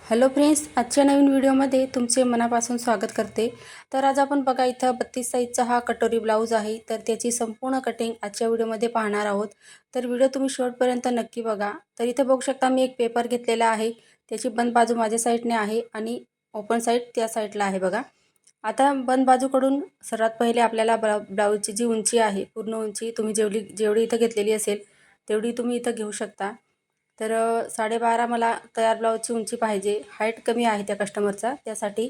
Hello friends, आजच्या नवीन व्हिडिओमध्ये तुमचे मनापासून स्वागत करते। तर आज आपण बघा इथं 32 साईजचा हा कटोरी ब्लाऊज आहे। तर त्याची संपूर्ण कटिंग आजच्या व्हिडिओमध्ये पाहणार आहोत। तर व्हिडिओ तुम्ही शेवटपर्यंत नक्की बघा। तर इथे बघू शकता मी एक पेपर घेतलेला आहे। त्याची बंद बाजू माझ्या साईडने आहे आणि ओपन साईड त्या साईडला आहे बघा। आता बंद बाजूकडून सर्वात पहिले आपल्याला ब्लाऊजची जी उंची आहे, पूर्ण उंची तुम्ही जेवढी इथं घेतलेली असेल तेवढी तुम्ही इथं घेऊ शकता। तर 12.5 मला तयार ब्लाऊजची उंची पाहिजे। हाईट कमी आहे त्या कस्टमरचा, त्यासाठी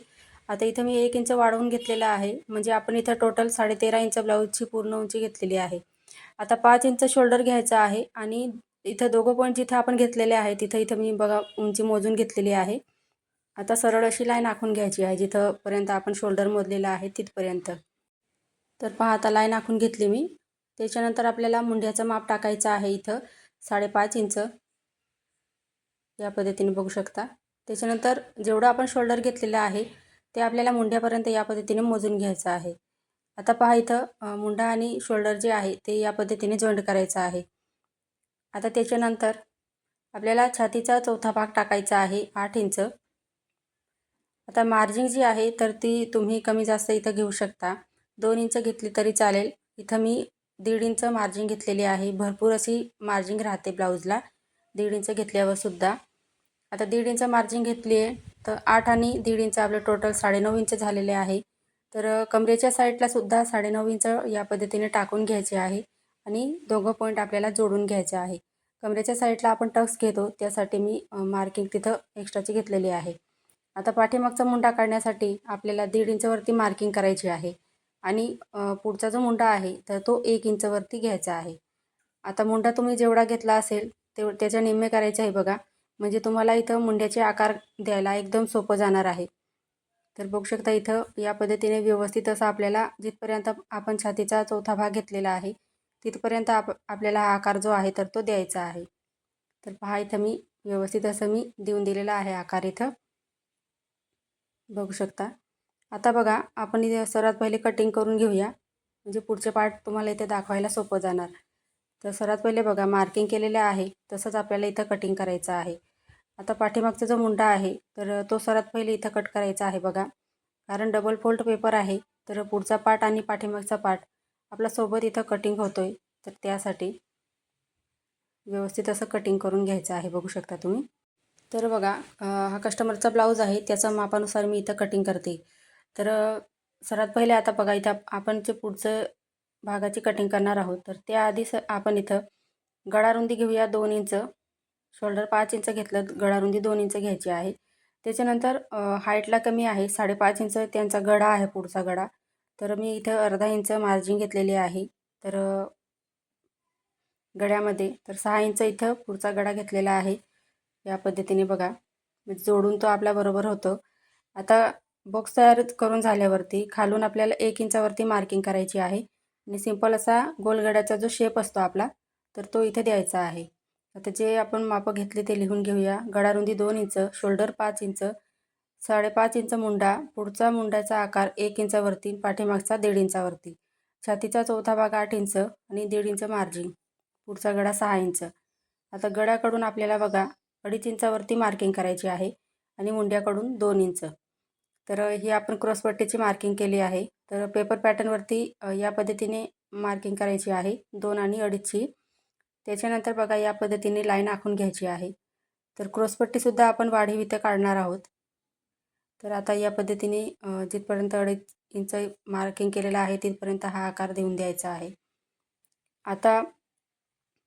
आता इथं मी 1 इंच वाढवून घेतलेला आहे। म्हणजे आपण इथं टोटल 13.5 इंच ब्लाऊजची पूर्ण उंची घेतलेली आहे। आता 5 इंच शोल्डर घ्यायचा आहे आणि इथं दोघं पॉईंट जिथं आपण घेतलेले आहे इथं मी बघा उंची मोजून घेतलेली आहे। आता सरळ अशी लाईन आखून घ्यायची आहे जिथपर्यंत आपण शोल्डर मोजलेला आहे तिथपर्यंत। तर पहा आता लाईन आखून घेतली मी। त्याच्यानंतर आपल्याला मुंड्याचं माप टाकायचं आहे इथं 5.5 इंच या पद्धतीने बघू शकता। त्याच्यानंतर जेवढं आपण शोल्डर घेतलेलं आहे ते आपल्याला मुंड्यापर्यंत या पद्धतीने मोजून घ्यायचं आहे। आता पहा इथं मुंडा आणि शोल्डर जे आहे ते या पद्धतीने जॉईंट करायचं आहे। आता त्याच्यानंतर आपल्याला छातीचा चौथा भाग टाकायचा आहे 8 इंच। आता मार्जिन जी आहे तर ती तुम्ही कमी जास्त इथं घेऊ शकता। 2 इंच घेतली तरी चालेल। इथं मी 1.5 इंच मार्जिन घेतलेली आहे। भरपूर अशी मार्जिन राहते ब्लाऊजला 1.5 इंच घेतल्यावर सुद्धा। आता 1.5 इंच मार्जिन घेतली आहे तर 8 आणि 1.5 इंच आपलं टोटल 9.5 इंच झालेले आहे। तर कमरेच्या साईडला सुद्धा 9.5 इंच या पद्धतीने टाकून घ्यायचे आहे आणि दोघं पॉईंट आपल्याला जोडून घ्यायचे आहे। कमरेच्या साईडला आपण टक्स घेतो त्यासाठी मी मार्किंग तिथं एक्स्ट्राची घेतलेली आहे। आता पाठीमागचा मुंडा काढण्यासाठी आपल्याला 1.5 इंचवरती मार्किंग करायची आहे आणि पुढचा जो मुंडा आहे तर तो 1 इंचवरती घ्यायचा आहे। आता मुंडा तुम्ही जेवढा घेतला असेल त्याच्या निम्मे करायचे आहे बघा। म्हणजे तुम्हाला इथं मुंड्याचे आकार द्यायला एकदम सोपं जाणार आहे। तर बघू शकता इथं या पद्धतीने व्यवस्थित असं आपल्याला जिथपर्यंत आपण छातीचा चौथा भाग घेतलेला आहे तिथपर्यंत आपल्याला हा आकार जो आहे तर तो द्यायचा आहे। तर पहा इथं मी व्यवस्थित असं मी देऊन दिलेला आहे आकार इथं बघू शकता। आता बघा आपण इथे सर्वात पहिले कटिंग करून घेऊया, म्हणजे पुढचे पार्ट तुम्हाला इथे दाखवायला सोपं जाणार। तर सर्वात पहिले बघा मार्किंग केलेलं आहे तसंच आपल्याला इथं कटिंग करायचं आहे। आता पाठीमागचा जो मुंडा आहे तर तो सर्वात पहिले इथं कट करायचा आहे बघा। कारण डबल फोल्ड पेपर आहे तर पुढचा पार्ट आणि पाठीमागचा पार्ट आपला सोबत इथं कटिंग होतोय। तर त्यासाठी व्यवस्थित असं कटिंग करून घ्यायचं आहे बघू शकता तुम्ही। तर बघा हा कस्टमरचा ब्लाऊज आहे त्याच्या मापानुसार मी इथं कटिंग करते। तर सर्वात पहिले आता बघा इथं आपण जे पुढचं भागाची कटिंग करणार आहोत तर त्याआधी आपण इथं गळारुंदी घेऊया 2 इंच। शोल्डर 5 इंच घेतलं, गळारुंदी 2 इंच घ्यायची आहे। त्याच्यानंतर हाईटला कमी आहे 5.5 इंच त्यांचा गळा आहे पुढचा गळा। तर मी इथं अर्धा इंच मार्जिन घेतलेली आहे। तर गळ्यामध्ये तर 6 इंच इथं पुढचा गळा घेतलेला आहे। या पद्धतीने बघा म्हणजे जोडून तो आपल्या बरोबर होतो। आता बॉक्स तयार करून झाल्यावरती खालून आपल्याला 1 इंचावरती मार्किंग करायची आहे आणि सिंपल असा गोलगड्याचा जो शेप असतो आपला तर तो इथे द्यायचा आहे। आता जे आपण मापं घेतले ते लिहून घेऊया। गळारुंदी 2 inch, shoulder 5 inch, 5.5 inch Munda, पुढचा मुंड्याचा आकार 1 इंचावरती, पाठीमागचा 1.5 इंचावरती, छातीचा चौथा भाग 8 इंच आणि 1.5 इंच मार्जिन, पुढचा गळा 6 इंच। आता गळ्याकडून आपल्याला बघा 2.5 इंचावरती मार्किंग करायची आहे आणि मुंड्याकडून 2 इंच। तर ही आपण क्रॉसपट्टीची मार्किंग केली आहे। तर पेपर पॅटर्नवरती या पद्धतीने मार्किंग करायची आहे 2 आणि 2.5ची। त्याच्यानंतर बघा या पद्धतीने लाईन आखून घ्यायची आहे। तर क्रॉसपट्टीसुद्धा आपण वाढीव इथं काढणार आहोत। तर आता या पद्धतीने जिथपर्यंत 2.5 इंच मार्किंग केलेलं आहे तिथपर्यंत हा आकार देऊन द्यायचा आहे। आता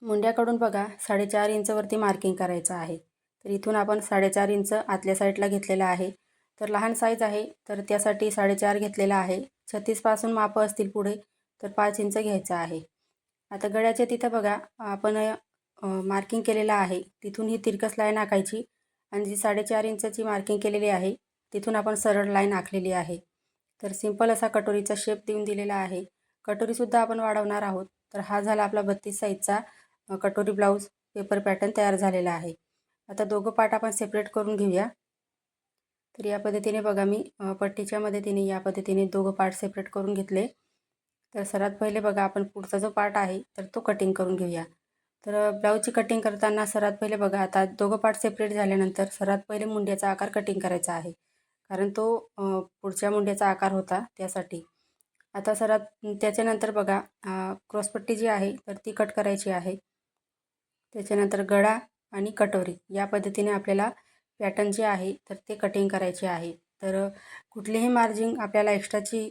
मुंड्याकडून बघा 4.5 इंचवरती मार्किंग करायचं आहे। तर इथून आपण 4.5 इंच आतल्या साईडला घेतलेला आहे। तर लहान साईज आहे तर त्यासाठी 4.5 घेतलेला आहे। 36 पासून मापं असतील पुढे तर 5 इंच घ्यायचं आहे। आता गळ्याच्या तिथं बघा आपण मार्किंग केलेलं आहे तिथून ही तिरकस लाईन आखायची आणि जी 4.5 इंचची मार्किंग केलेली आहे तिथून आपण सरळ लाईन आखलेली आहे। तर सिंपल असा कटोरीचा शेप देऊन दिलेला आहे। कटोरीसुद्धा आपण वाढवणार आहोत। तर हा झाला आपला 32 साईजचा कटोरी ब्लाऊज पेपर पॅटर्न तयार झालेला आहे। आता दोघं पार्ट आपण सेपरेट करून घेऊया। तर या पद्धतीने बघा मी पट्टीच्या मदतीने या पद्धतीने दोघं पार्ट सेपरेट करून घेतले। तर सर्वात पहिले बघा आपण पुढचा जो पार्ट आहे तर तो कटिंग करून घेऊया। तर ब्लाऊजची कटिंग करताना सर्वात पहिले बघा, आता दोघं पार्ट सेपरेट झाल्यानंतर सर्वात पहिले मुंड्याचा आकार कटिंग करायचा आहे, कारण तो पुढच्या मुंड्याचा आकार होता त्यासाठी. आता सर्वात त्याच्यानंतर बघा, क्रॉसपट्टी जी आहे तर ती कट करायची आहे. त्याच्यानंतर गळा आणि कटोरी या पद्धतीने आपल्याला पॅटर्न जे आहे तर ते कटिंग करायचे आहे. तर कुठलीही मार्जिन आपल्याला एक्स्ट्राची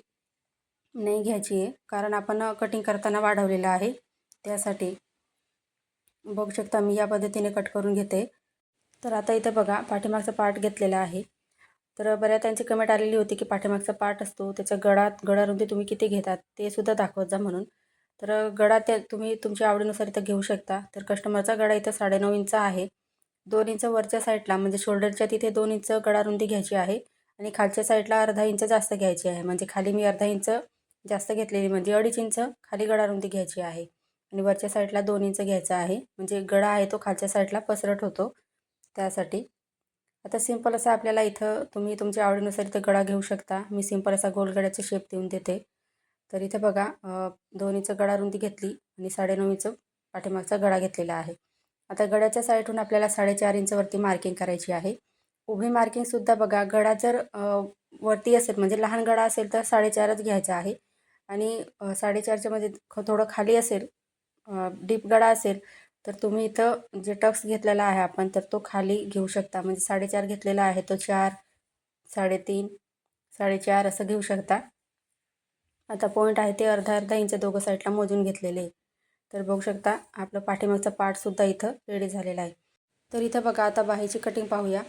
नाही घ्यायची आहे, कारण आपण कटिंग करताना वाढवलेलं आहे त्यासाठी. बघू शकता मी या पद्धतीने कट करून घेते. तर आता इथं बघा, पाठीमागचा पार्ट घेतलेला आहे. तर बऱ्याच त्यांची कमेंट आलेली होती की पाठीमागचा पार्ट असतो त्याच्या गळारुंदी तुम्ही किती घेतात ते सुद्धा दाखवत जा म्हणून. तर गळा त्या तुम्ही तुमच्या आवडीनुसार इथं घेऊ शकता. तर कस्टमरचा गळा इथं 9.5 इंच आहे. 2 इंच वरच्या साईडला म्हणजे शोल्डरच्या तिथे 2 इंच गळारुंदी घ्यायची आहे आणि खालच्या साईडला अर्धा इंच जास्त घ्यायची आहे. म्हणजे खाली मी अर्धा इंच जास्त घेतलेली, म्हणजे 2.5 इंच खाली गळारुंदी घ्यायची आहे आणि वरच्या साईडला 2 इंच घ्यायचा आहे. म्हणजे गळा आहे तो खालच्या साईडला पसरट होतो त्यासाठी. आता सिंपल असा आपल्याला इथं तुम्ही तुमच्या आवडीनुसार इथं गळा घेऊ शकता. मी सिंपल असा गोल गळ्याचा शेप देऊन देते. तर इथे बघा, 2 इंच गळारुंदी घेतली आणि 9.5 इंच पाठीमागचा गळा घेतलेला आहे. आता गळ्याच्या साईडहून आपल्याला 4.5 इंचवरती मार्किंग करायची आहे. उभी मार्किंगसुद्धा बघा, गळा जर वरती असेल म्हणजे लहान गळा असेल तर 4.5च घ्यायचा आहे आणि 4.5च्या मध्ये थोडं खाली असेल, डीप गळा असेल तर तुम्ही इथं जे टक्स घेतलेला आहे आपण तर तो खाली घेऊ शकता. म्हणजे 4.5 घेतलेला आहे तो 4, 3.5, 4.5 असं घेऊ शकता. आता पॉईंट आहे ते अर्धा इंच दोघं साईडला मोजून घेतलेले. तर बघू शकता आपलं पाठीमागचा पार्टसुद्धा इथं रेडी झालेला आहे. तर इथं बघा, आता बाहीची कटिंग पाहूया.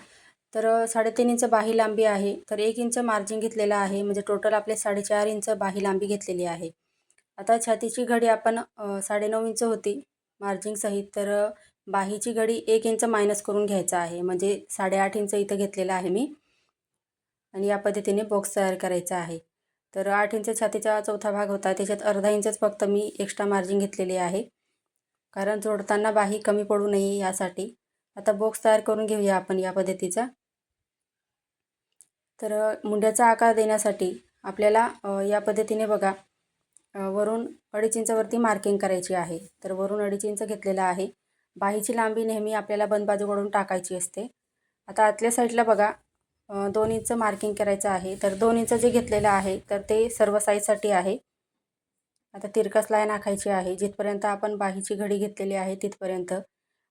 तर 3.5 इंच बाही लांबी आहे. तर 1 इंच मार्जिन घेतलेला आहे, म्हणजे टोटल आपले 4.5 इंच बाही लांबी घेतलेली आहे. आता छातीची घडी आपण 9.5 इंच होती मार्जिनसहित, तर बाहीची घडी 1 इंच मायनस करून घ्यायचा आहे, म्हणजे 8.5 इंच इथं घेतलेला आहे मी आणि या पद्धतीने बॉक्स तयार करायचा आहे. तर 8 इंच छातीचा चौथा भाग होता, त्याच्यात अर्धा इंचच फक्त मी एक्स्ट्रा मार्जिन घेतलेली आहे, कारण जोडताना बाही कमी पडू नये यासाठी. आता बॉक्स तयार करून घेऊया आपण या पद्धतीचा. तर मुंड्याचा आकार देण्यासाठी आपल्याला या पद्धतीने बघा, वरून 2.5 इंचावरती मार्किंग करायची आहे. तर वरून 2.5 इंच घेतलेला आहे. बाहीची लांबी नेहमी आपल्याला बंद बाजूकडून टाकायची असते. आता आतल्या साईडला बघा, 2 इंच मार्किंग करायचं आहे. तर 2 इंच जे घेतलेलं आहे तर ते सर्व साईजसाठी आहे. आता तिरकस लाईन आखायची आहे जिथपर्यंत आपण बाहीची घडी घेतलेली आहे तिथपर्यंत.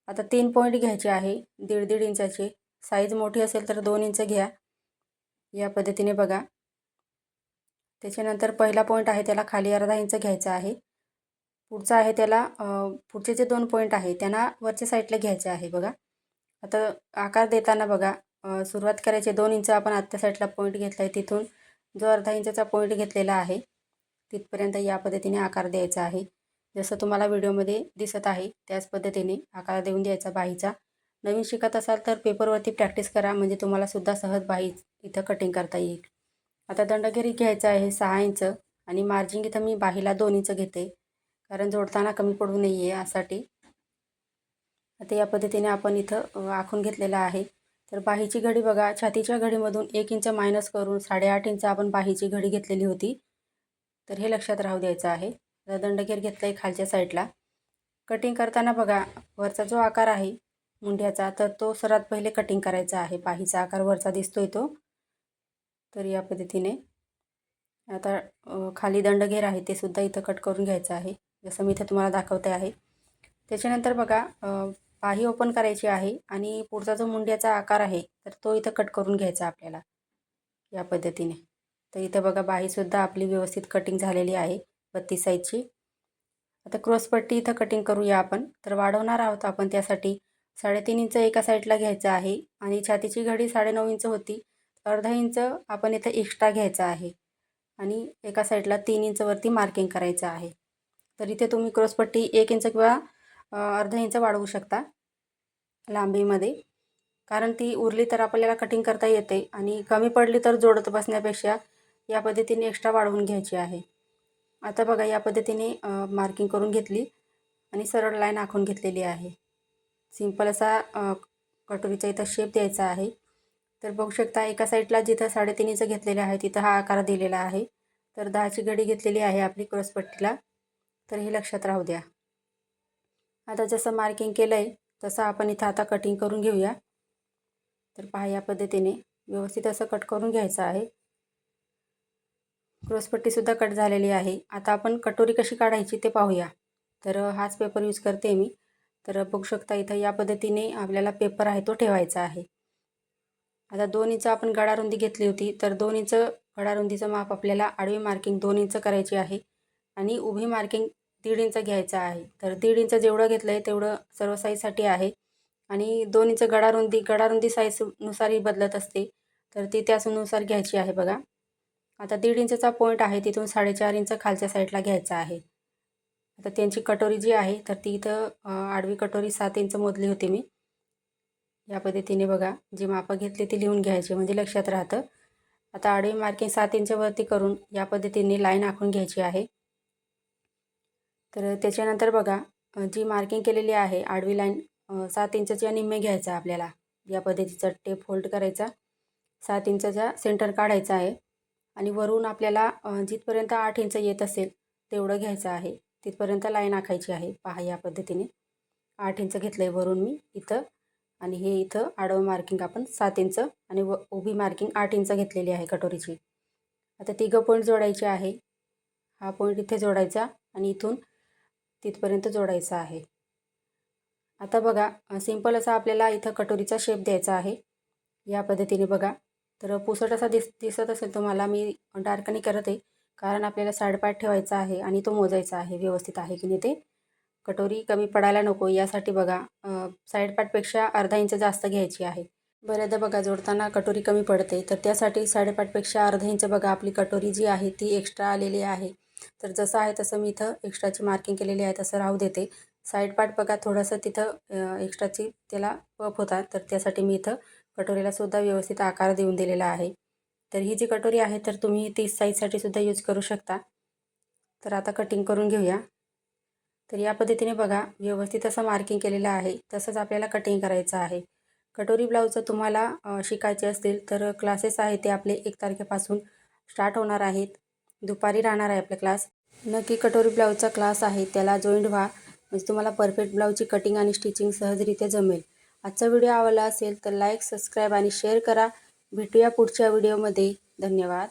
आता 3 पॉईंट घ्यायचे आहे 1.5 इंचाचे. साईज मोठी असेल तर 2 इंच घ्या या पद्धतीने बघा. त्याच्यानंतर पहिला पॉईंट आहे त्याला खाली अर्धा इंच घ्यायचा आहे. पुढचा आहे त्याला पुढचे जे 2 पॉईंट आहे त्यांना वरच्या साईडला घ्यायचे आहे बघा. आता आकार देताना बघा, सुरुवात करायची 2 इंच आपण आतल्या साईडला पॉईंट घेतला आहे, तिथून जो अर्धा इंचाचा पॉईंट घेतलेला आहे तिथपर्यंत या पद्धतीने आकार द्यायचा आहे. जसं तुम्हाला व्हिडिओमध्ये दिसत आहे त्याच पद्धतीने आकार देऊन द्यायचा बाहीचा. नवीन शिकत असाल तर पेपरवरती प्रॅक्टिस करा, म्हणजे तुम्हाला सुद्धा सहज बाही इथं कटिंग करता येईल. आता दंडगेरी घ्यायचा आहे 6 इंच आणि मार्जिन इथं मी बाहीला 2 इंच घेते, कारण जोडताना कमी पडू नये यासाठी. आता या पद्धतीने आपण इथं आखून घेतलेला आहे. तर बाहीची घडी बघा, छातीच्या घडीमधून 1 इंच मायनस करून 8.5 इंच आपण बाहीची घडी घेतलेली होती, तर हे लक्षात राहू द्यायचं आहे. तर दंडगेर घेतला आहे खालच्या साईडला. कटिंग करताना बघा, वरचा जो आकार आहे मुंड्याचा तर तो सर्वात पहिले कटिंग करायचा आहे. बाहीचा आकार वरचा दिसतोय तो. तर या पद्धतीने आता खाली दंडगेर आहे ते सुद्धा इथं कट करून घ्यायचं आहे, जसं मी इथं तुम्हाला दाखवते आहे. त्याच्यानंतर बघा, बाही ओपन करायची आहे आणि पुढचा जो मुंड्याचा आकार आहे तर तो इथं कट करून घ्यायचा आपल्याला या पद्धतीने. तर इथं बघा, बाहीसुद्धा आपली व्यवस्थित कटिंग झालेली आहे 32 साईजची. आता क्रॉसपट्टी इथं कटिंग करूया आपण. तर वाढवणार आहोत आपण त्यासाठी 3.5 इंच एका साईडला घ्यायचं आहे आणि छातीची घडी 9.5 इंच होती, अर्धा इंच आपण इथं एक्स्ट्रा घ्यायचा आहे आणि एका साईडला 3 इंचवरती मार्किंग करायचं आहे. तर इथे तुम्ही क्रॉसपट्टी 1 इंच किंवा अर्धा इंच वाढवू शकता लांबीमध्ये, कारण ती उरली तर आपल्याला कटिंग करता येते आणि कमी पडली तर जोडत बसण्यापेक्षा या पद्धतीने एक्स्ट्रा वाढवून घ्यायची आहे. आता बघा, या पद्धतीने मार्किंग करून घेतली आणि सरळ लाईन आखून घेतलेली आहे. सिंपल असा कटोरीचा इथं शेप द्यायचा आहे. तर बघू शकता एका साईडला जिथं 3.5 इंच घेतलेले आहे तिथं हा आकार दिलेला आहे. तर 10ची घडी घेतलेली आहे आपली क्रॉसपट्टीला, तर हे लक्षात राहू द्या. आता जसं मार्किंग केलं आहे तसं आपण इथं आता कटिंग करून घेऊया। तर पहा या पद्धतीने व्यवस्थित असं कट करून घ्यायचं आहे। क्रॉसपट्टीसुद्धा कट झालेली आहे। आता आपण कटोरी कशी काढायची ते पाहूया। तर हाच पेपर यूज करते मी। तर बघू शकता इथं या पद्धतीने आपल्याला पेपर आहे तो ठेवायचा आहे। आता 2 इंच आपण गळारुंदी घेतली होती, तर 2 इंच गळारुंदीचं माप आपल्याला आडवी मार्किंग 2 इंच करायची आहे आणि उभी मार्किंग 1.5 इंच घ्यायचं आहे। तर 1.5 इंच जेवढं घेतलं आहे तेवढं सर्व साईजसाठी आहे आणि 2 इंच गळारुंदी साईजनुसारही बदलत असते, तर ती त्यानुसार घ्यायची आहे बघा। आता 1.5 इंचचा पॉईंट आहे तिथून 4.5 इंच खालच्या साईडला घ्यायचा आहे। आता त्यांची कटोरी जी आहे तर ती इथं आडवी कटोरी 7 इंच मोजली होती मी। या पद्धतीने बघा जी मापं घेतली ती लिहून घ्यायची म्हणजे लक्षात राहतं। आता आडवी मार्किंग 7 इंचवरती करून या पद्धतीने लाईन आखून घ्यायची आहे। तर त्याच्यानंतर बघा जी मार्किंग केलेली आहे आडवी लाईन 7 इंचच्या निम्मे घ्यायचा आपल्याला। या पद्धतीचा टेप फोल्ड करायचा, 7 इंचचा सेंटर काढायचा आहे आणि वरून आपल्याला जिथपर्यंत 8 इंच येत असेल तेवढं घ्यायचं आहे, तिथपर्यंत लाईन आखायची आहे। पहा या पद्धतीने 8 इंच घेतलं आहे वरून मी इथं आणि हे इथं आडवं मार्किंग आपण 7 इंच आणि उभी मार्किंग 8 इंच घेतलेली आहे कटोरीची। आता तिघं पॉईंट जोडायचे आहे। हा पॉईंट इथे जोडायचा आणि इथून तिथपर्यंत जोडायचा आहे। आता बघा सिंपल असा आपल्याला इथं कटोरीचा शेप द्यायचा आहे। या पद्धतीने बघा तर पुसट असा दिसत असेल तुम्हाला, मी डार्कनी करत आहे कारण आपल्याला साईडपार्ट ठेवायचा आहे आणि तो मोजायचा आहे व्यवस्थित आहे की नाही ते। कटोरी कमी पडायला नको यासाठी बघा साईड पार्टपेक्षा अर्धा इंच जास्त घ्यायची आहे। बऱ्याचदा बघा जोडताना कटोरी कमी पडते, तर त्यासाठी साईड पार्टपेक्षा अर्धा इंच बघा आपली कटोरी जी आहे ती एक्स्ट्रा आलेली आहे। तर जसं आहे तसं मी इथं एक्स्ट्राची मार्किंग केलेली आहे तसं राहू देते। साईड पार्ट बघा थोडंसं तिथं एक्स्ट्राची त्याला पफ होता, तर त्यासाठी मी इथं कटोरीला सुद्धा व्यवस्थित आकार देऊन दिलेला आहे। तर ही जी कटोरी आहे तर तुम्ही 30 साईजसाठी सुद्धा यूज करू शकता। तर आता कटिंग करून घेऊया। तर या पद्धतीने बघा व्यवस्थित असं मार्किंग केलेलं आहे तसंच आपल्याला कटिंग करायचं आहे। कटोरी ब्लाऊज तुम्हाला शिकायचे असतील तर क्लासेस आहेत ते आपले 1 तारखेपासून स्टार्ट होणार आहेत। दुपारी राहणार आहे आपला क्लास। नक्की कटोरी ब्लाऊजचा क्लास आहे त्याला जॉईंट व्हा, म्हणजे तुम्हाला परफेक्ट ब्लाऊजची कटिंग आणि स्टिचिंग सहजरित्या जमेल। आजचा व्हिडिओ आवडला असेल तर लाईक, सबस्क्राईब आणि शेअर करा। भेटूया पुढच्या व्हिडिओमध्ये। धन्यवाद।